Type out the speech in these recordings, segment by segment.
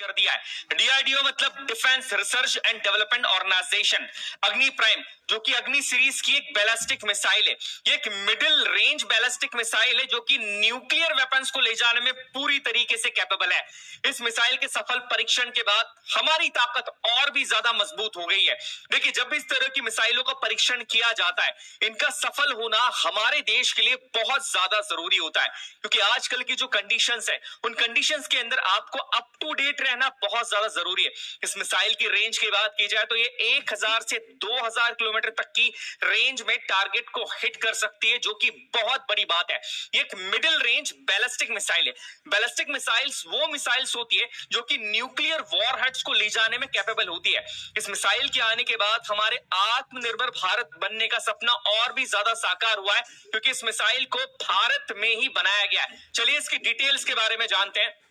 कर दिया है। डीआरडीओ मतलब defence research and development organisation. Agni prime जो कि अग्नि सीरीज की एक बैलिस्टिक मिसाइल है, ये एक मिडिल रेंज बैलिस्टिक मिसाइल है जो कि न्यूक्लियर वेपन्स को ले जाने में पूरी तरीके से कैपेबल है। इस मिसाइल के सफल परीक्षण के बाद हमारी ताकत और भी ज्यादा मजबूत हो गई है। देखिए, जब भी इस तरह की मिसाइलों का परीक्षण किया जाता है, इनका सफल होना हमारे देश के लिए बहुत ज्यादा जरूरी होता है, क्योंकि आजकल की जो कंडीशंस है, उन कंडीशंस के अंदर आपको अप टू डेट रहना बहुत ज्यादा जरूरी है। इस मिसाइल की रेंज की बात की जाए तो ये 1000 से 2000 किलोमीटर तक की रेंज में टारगेट को हिट कर सकती है, जो कि बहुत बड़ी बात है। ये एक मिडिल रेंज बैलिस्टिक मिसाइल है। बैलिस्टिक मिसाइल्स वो मिसाइल्स होती है जो कि न्यूक्लियर वॉरहेड्स को ले जाने में कैपेबल होती है। इस मिसाइल के आने के बाद हमारे आत्मनिर्भर भारत बनने का सपना और भी ज्यादा साकार हुआ है, क्योंकि इस मिसाइल को भारत में ही बनाया गया है। चलिए इसकी डिटेल्स के बारे में जानते हैं।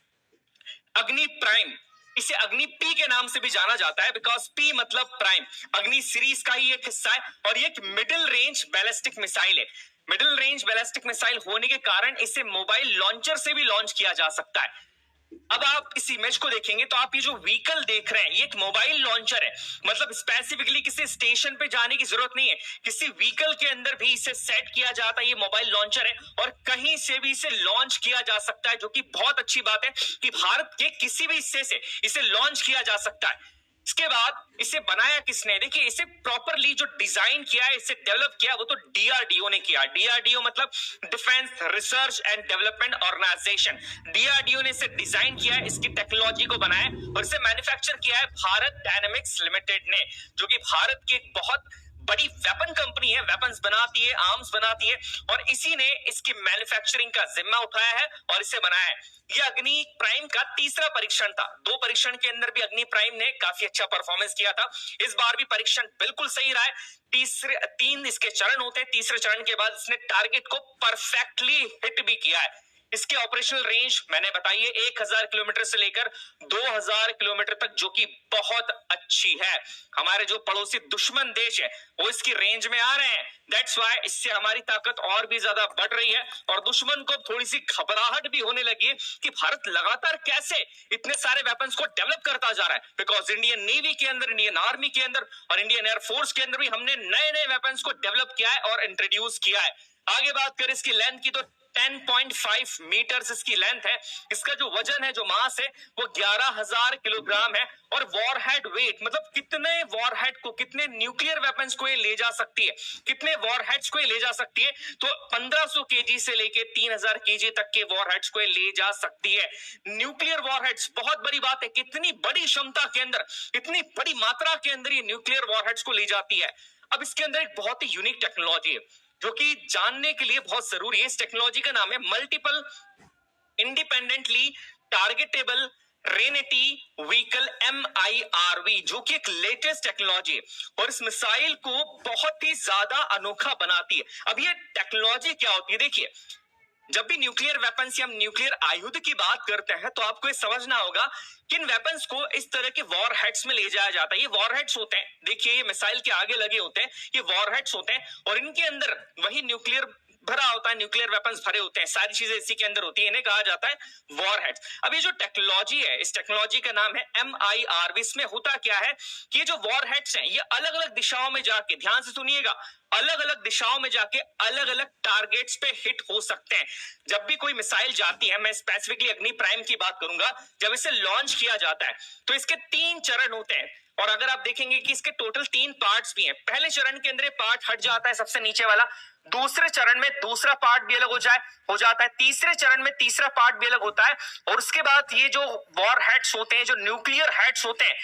अग्नि प्राइम, इसे अग्नि पी के नाम से भी जाना जाता है, बिकॉज पी मतलब प्राइम। अग्नि सीरीज का ही एक हिस्सा है और ये एक मिडिल रेंज बैलिस्टिक मिसाइल है। मिडिल रेंज बैलिस्टिक मिसाइल होने के कारण इसे मोबाइल लॉन्चर से भी लॉन्च किया जा सकता है। अब आप इस इमेज को देखेंगे तो आप ये जो व्हीकल देख रहे हैं, ये एक मोबाइल लॉन्चर है। मतलब स्पेसिफिकली किसी स्टेशन पे जाने की जरूरत नहीं है, किसी व्हीकल के अंदर भी इसे सेट किया जाता है। ये मोबाइल लॉन्चर है और कहीं से भी इसे लॉन्च किया जा सकता है, जो कि बहुत अच्छी बात है कि भारत के किसी भी हिस्से से इसे लॉन्च किया जा सकता है। इसके बाद इसे बनाया किसने? देखिए, इसे प्रॉपरली जो डिजाइन किया है, इसे डेवलप किया, वो तो डीआरडीओ ने किया। डीआरडीओ मतलब defence research and development organisation. DRDO ने इसे डिजाइन किया है, इसकी टेक्नोलॉजी को बनाया और इसे मैन्युफैक्चर किया है भारत डायनेमिक्स लिमिटेड ने, जो कि भारत की एक बहुत बड़ी वेपन कंपनी है, वेपन्स बनाती है, आर्म्स बनाती है, और इसी ने इसकी मैन्युफैक्चरिंग का जिम्मा उठाया है और इसे बनाया है। यह अग्नि प्राइम का तीसरा परीक्षण था। 2 परीक्षण के अंदर भी अग्नि प्राइम ने काफी अच्छा परफॉर्मेंस किया था। इस बार भी परीक्षण बिल्कुल सही रहा है। 3 इसके चरण होते हैं। तीसरे चरण के बाद इसने टारगेट को परफेक्टली हिट भी किया है। इसके ऑपरेशनल रेंज मैंने बताई है 1000 किलोमीटर से लेकर 2000 किलोमीटर तक, जो कि बहुत अच्छी है। हमारे जो पड़ोसी दुश्मन देश है वो इसकी रेंज में आ रहे हैं। दैट्स व्हाई इससे हमारी ताकत और भी ज्यादा बढ़ रही है और दुश्मन को थोड़ी सी घबराहट भी होने लगी है कि भारत लगातार कैसे इतने सारे वेपन्स को डेवलप करता जा रहा है। बिकॉज इंडियन नेवी के अंदर, इंडियन आर्मी के अंदर और इंडियन एयरफोर्स के अंदर भी हमने नए नए वेपन्स को डेवलप किया है और इंट्रोड्यूस किया है। आगे बात करें इसकी लेंथ की तो 10.5 मीटर्स इसकी लेंथ है। इसका जो वजन है, जो मास है, वो 11000 किलोग्राम है। और वॉरहेड वेट मतलब कितने वॉरहेड को, कितने न्यूक्लियर वेपन्स को ये ले जा सकती है, कितने वॉरहेड्स को ये ले जा सकती है, तो 1500 केजी से लेके 3000 केजी तक के वॉरहेड्स को ये ले जा सकती है। न्यूक्लियर वॉरहेड्स बहुत बड़ी बात है, कितनी बड़ी क्षमता के अंदर, इतनी बड़ी मात्रा के अंदर ये न्यूक्लियर वॉरहेड्स को ले जाती है। अब इसके अंदर एक बहुत ही यूनिक टेक्नोलॉजी है जो कि जानने के लिए बहुत जरूरी है। इस टेक्नोलॉजी का नाम है multiple independently targetable reentry vehicle MIRV, जो कि एक लेटेस्ट टेक्नोलॉजी है और इस मिसाइल को बहुत ही ज्यादा अनोखा बनाती है। अब ये टेक्नोलॉजी क्या होती है? देखिए, जब भी न्यूक्लियर वेपन्स या हम न्यूक्लियर आयुध की बात करते हैं तो आपको ये समझना होगा किन वेपन्स को इस तरह के वॉर हेड्स में ले जाया जाता है। ये वॉर हेड्स होते हैं, देखिए ये मिसाइल के आगे लगे होते हैं, ये वॉर हेड्स होते हैं और इनके अंदर वही न्यूक्लियर भरा होता है, न्यूक्लियर वेपन्स भरे होते हैं, सारी चीजें इसी के अंदर होती है। इन्हें कहा जाता है वॉर हेड्स। अब ये जो टेक्नोलॉजी है, इस टेक्नोलॉजी का नाम है MIRV। इसमें होता क्या है कि ये जो वॉर हेड्स हैं, ये अलग अलग दिशाओं में जाके, ध्यान से सुनिएगा, अलग अलग दिशाओं में जाके अलग अलग टारगेट्स पे हिट हो सकते हैं। जब भी कोई मिसाइल जाती है, मैं स्पेसिफिकली अग्नि प्राइम की बात करूंगा, जब इसे लॉन्च किया जाता है तो इसके 3 चरण होते हैं और अगर आप देखेंगे कि इसके टोटल 3 पार्ट्स भी हैं। पहले चरण के अंदर पार्ट हट जाता है, सबसे नीचे वाला। दूसरे चरण में दूसरा पार्ट भी अलग हो जाता है। तीसरे चरण में तीसरा पार्ट भी अलग होता है और उसके बाद ये जो वॉर हेड्स होते हैं, जो न्यूक्लियर हेड्स होते हैं,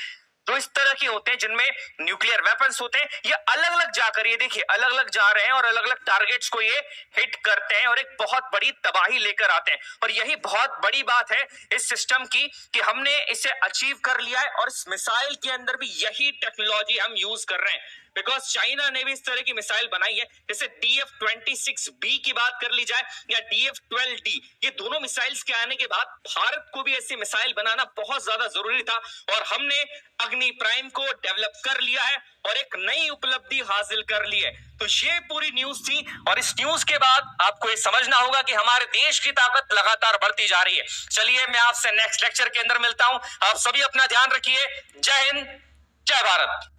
तो इस तरह के होते हैं जिनमें न्यूक्लियर वेपन्स होते हैं, ये अलग अलग जाकर, ये देखिए अलग अलग जा रहे हैं और अलग अलग टारगेट्स को ये हिट करते हैं और एक बहुत बड़ी तबाही लेकर आते हैं। और यही बहुत बड़ी बात है इस सिस्टम की कि हमने इसे अचीव कर लिया है और इस मिसाइल के अंदर भी यही टेक्नोलॉजी हम यूज कर रहे हैं। बिकॉज चाइना ने भी इस तरह की मिसाइल बनाई है, जैसे DF-26B की बात कर ली जाए या DF-12D। ये दोनों मिसाइल्स के आने के बाद भारत को भी ऐसी मिसाइल बनाना बहुत ज्यादा जरूरी था और हमने अग्नि प्राइम को डेवलप कर लिया है और एक नई उपलब्धि हासिल कर ली है। तो ये पूरी न्यूज थी और इस न्यूज के बाद आपको ये समझना होगा कि हमारे देश की ताकत लगातार बढ़ती जा रही है। चलिए मैं आपसे नेक्स्ट लेक्चर के अंदर मिलता हूं। आप सभी अपना ध्यान रखिए। जय हिंद, जय भारत।